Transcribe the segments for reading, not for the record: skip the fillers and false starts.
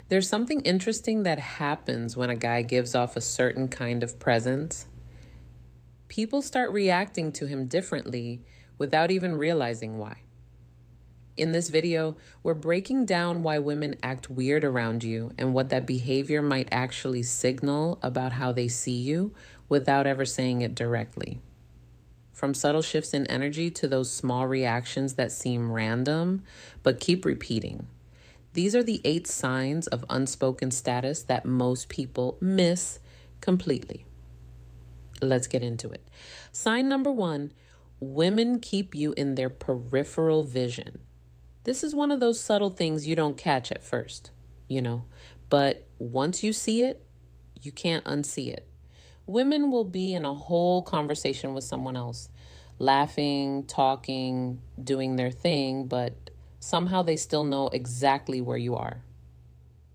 There's something interesting that happens when a guy gives off a certain kind of presence. People start reacting to him differently without even realizing why. In this video, we're breaking down why women act weird around you and what that behavior might actually signal about how they see you without ever saying it directly. From subtle shifts in energy to those small reactions that seem random but keep repeating. These are the 8 signs of unspoken status that most people miss completely. Let's get into it. Sign number 1, women keep you in their peripheral vision. This is one of those subtle things you don't catch at first, but once you see it, you can't unsee it. Women will be in a whole conversation with someone else, laughing, talking, doing their thing, but somehow they still know exactly where you are.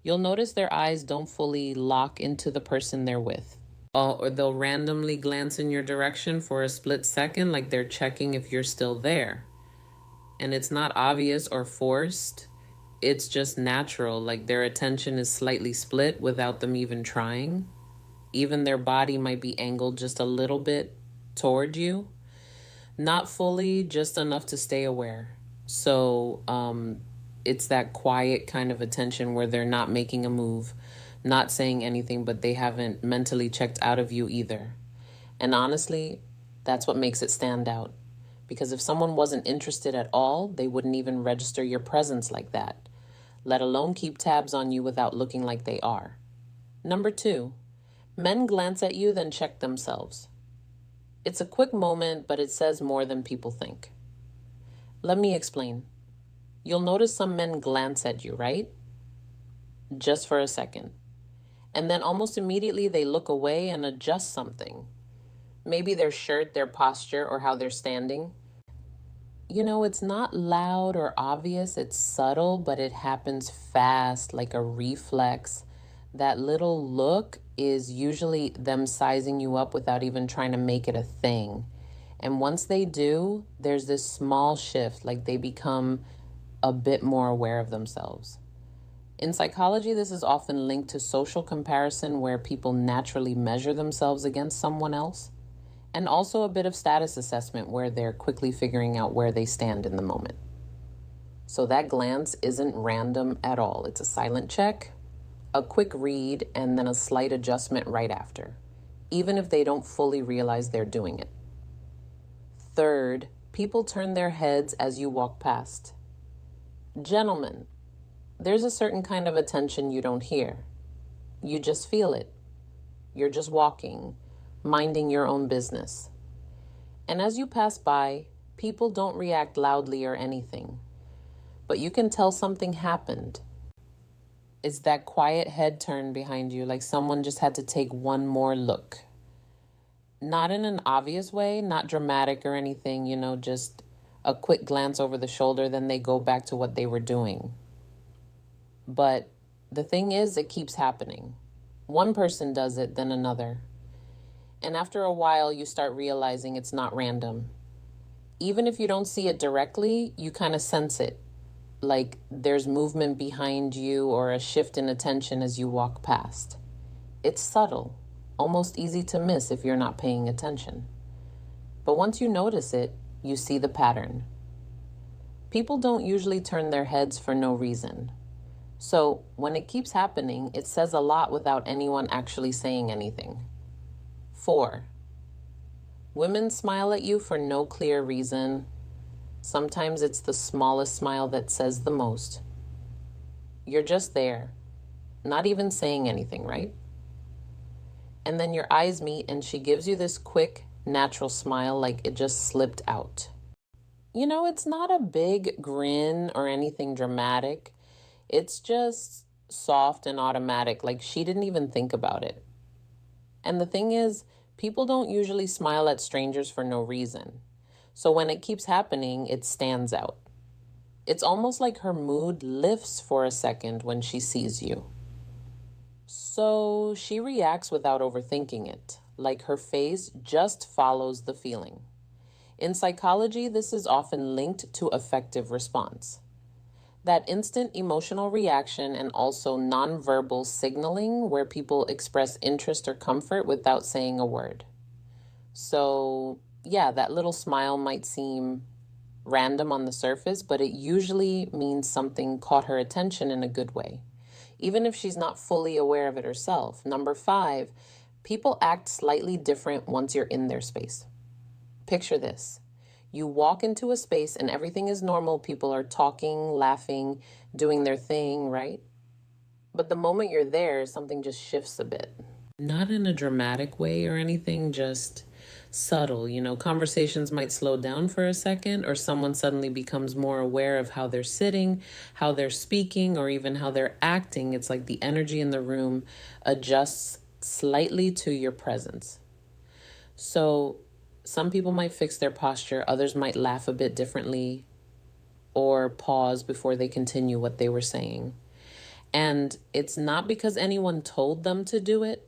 You'll notice their eyes don't fully lock into the person they're with. Or they'll randomly glance in your direction for a split second, like they're checking if you're still there. And it's not obvious or forced. It's just natural, like their attention is slightly split without them even trying. Even their body might be angled just a little bit toward you. Not fully, just enough to stay aware. So it's that quiet kind of attention where they're not making a move, not saying anything, but they haven't mentally checked out of you either. And honestly, that's what makes it stand out. Because if someone wasn't interested at all, they wouldn't even register your presence like that, let alone keep tabs on you without looking like they are. Number 2, men glance at you, then check themselves. It's a quick moment, but it says more than people think. Let me explain. You'll notice some men glance at you, right? Just for a second. And then almost immediately they look away and adjust something. Maybe their shirt, their posture, or how they're standing. It's not loud or obvious, it's subtle, but it happens fast, like a reflex. That little look is usually them sizing you up without even trying to make it a thing. And once they do, there's this small shift, like they become a bit more aware of themselves. In psychology, this is often linked to social comparison, where people naturally measure themselves against someone else. And also a bit of status assessment, where they're quickly figuring out where they stand in the moment. So that glance isn't random at all. It's a silent check, a quick read, and then a slight adjustment right after, even if they don't fully realize they're doing it. Third, people turn their heads as you walk past. Gentlemen, there's a certain kind of attention you don't hear. You just feel it. You're just walking, minding your own business. And as you pass by, people don't react loudly or anything, but you can tell something happened. It's that quiet head turn behind you, like someone just had to take one more look. Not in an obvious way, not dramatic or anything, just a quick glance over the shoulder, then they go back to what they were doing. But the thing is, it keeps happening. One person does it, then another. And after a while, you start realizing it's not random. Even if you don't see it directly, you kind of sense it. Like there's movement behind you or a shift in attention as you walk past. It's subtle, almost easy to miss if you're not paying attention. But once you notice it, you see the pattern. People don't usually turn their heads for no reason. So when it keeps happening, it says a lot without anyone actually saying anything. 4, women smile at you for no clear reason. Sometimes it's the smallest smile that says the most. You're just there, not even saying anything, right? And then your eyes meet and she gives you this quick, natural smile, like it just slipped out. It's not a big grin or anything dramatic. It's just soft and automatic, like she didn't even think about it. And the thing is, people don't usually smile at strangers for no reason. So when it keeps happening, it stands out. It's almost like her mood lifts for a second when she sees you. So she reacts without overthinking it, like her face just follows the feeling. In psychology, this is often linked to affective response. That instant emotional reaction and also nonverbal signaling where people express interest or comfort without saying a word. So, yeah, that little smile might seem random on the surface, but it usually means something caught her attention in a good way, even if she's not fully aware of it herself. Number five, people act slightly different once you're in their space. Picture this. You walk into a space and everything is normal. People are talking, laughing, doing their thing, right? But the moment you're there, something just shifts a bit. Not in a dramatic way or anything, just subtle. Conversations might slow down for a second, or someone suddenly becomes more aware of how they're sitting, how they're speaking, or even how they're acting. It's like the energy in the room adjusts slightly to your presence. So some people might fix their posture, others might laugh a bit differently or pause before they continue what they were saying. And it's not because anyone told them to do it.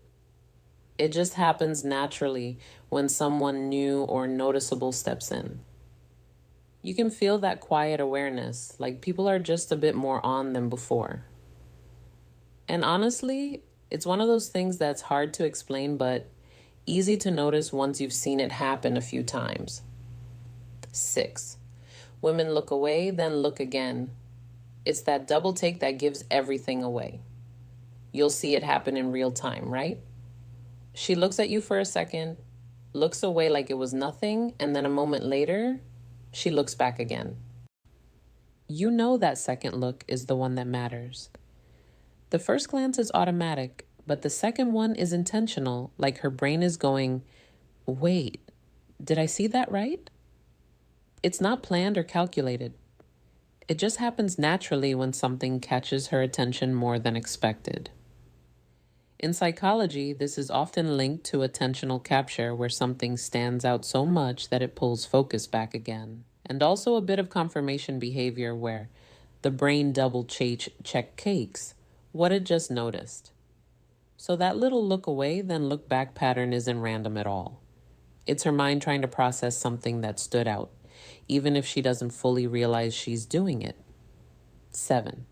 It just happens naturally when someone new or noticeable steps in. You can feel that quiet awareness, like people are just a bit more on than before. And honestly, it's one of those things that's hard to explain, but easy to notice once you've seen it happen a few times. 6, women look away, then look again. It's that double take that gives everything away. You'll see it happen in real time, right? She looks at you for a second, looks away like it was nothing, and then a moment later, she looks back again. You know that second look is the one that matters. The first glance is automatic, but the second one is intentional, like her brain is going, wait, did I see that right? It's not planned or calculated. It just happens naturally when something catches her attention more than expected. In psychology, this is often linked to attentional capture, where something stands out so much that it pulls focus back again. And also a bit of confirmation behavior where the brain double check cakes what it just noticed. So that little look away, then look back pattern isn't random at all. It's her mind trying to process something that stood out, even if she doesn't fully realize she's doing it. 7,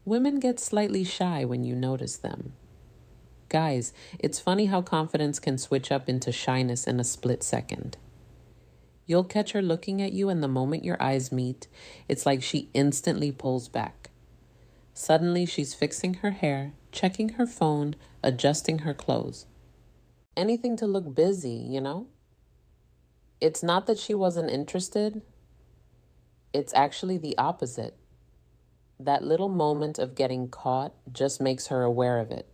women get slightly shy when you notice them. Guys, it's funny how confidence can switch up into shyness in a split second. You'll catch her looking at you, and the moment your eyes meet, it's like she instantly pulls back. Suddenly, she's fixing her hair, checking her phone, adjusting her clothes. Anything to look busy. It's not that she wasn't interested. It's actually the opposite. That little moment of getting caught just makes her aware of it.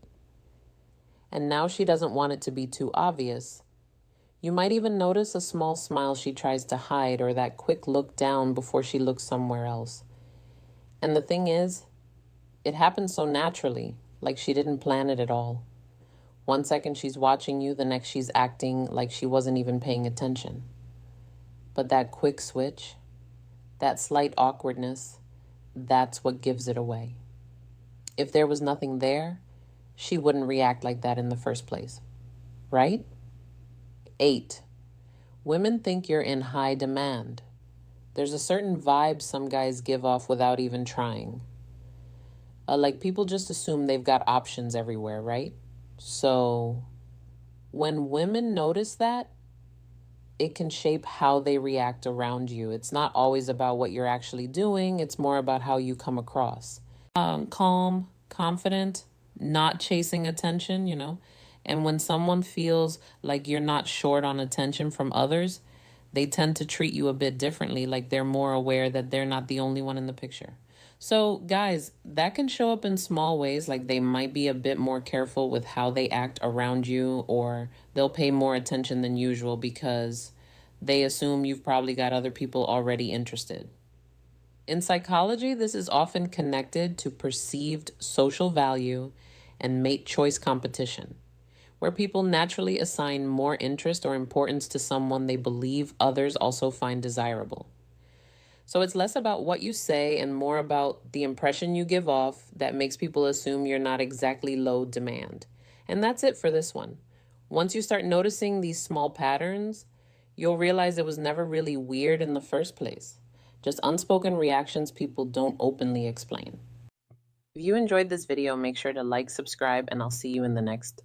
And now she doesn't want it to be too obvious. You might even notice a small smile she tries to hide, or that quick look down before she looks somewhere else. And the thing is, it happens so naturally, like she didn't plan it at all. One second she's watching you, the next she's acting like she wasn't even paying attention. But that quick switch, that slight awkwardness, that's what gives it away. If there was nothing there, she wouldn't react like that in the first place, right? 8, women think you're in high demand. There's a certain vibe some guys give off without even trying. Like people just assume they've got options everywhere, right? So when women notice that, it can shape how they react around you. It's not always about what you're actually doing. It's more about how you come across. Calm, confident, not chasing attention. And when someone feels like you're not short on attention from others, they tend to treat you a bit differently, like they're more aware that they're not the only one in the picture. So guys, that can show up in small ways, like they might be a bit more careful with how they act around you, or they'll pay more attention than usual because they assume you've probably got other people already interested. In psychology, this is often connected to perceived social value and mate choice competition, where people naturally assign more interest or importance to someone they believe others also find desirable. So it's less about what you say and more about the impression you give off that makes people assume you're not exactly low demand. And that's it for this one. Once you start noticing these small patterns, you'll realize it was never really weird in the first place. just unspoken reactions people don't openly explain. If you enjoyed this video, make sure to like, subscribe, and I'll see you in the next.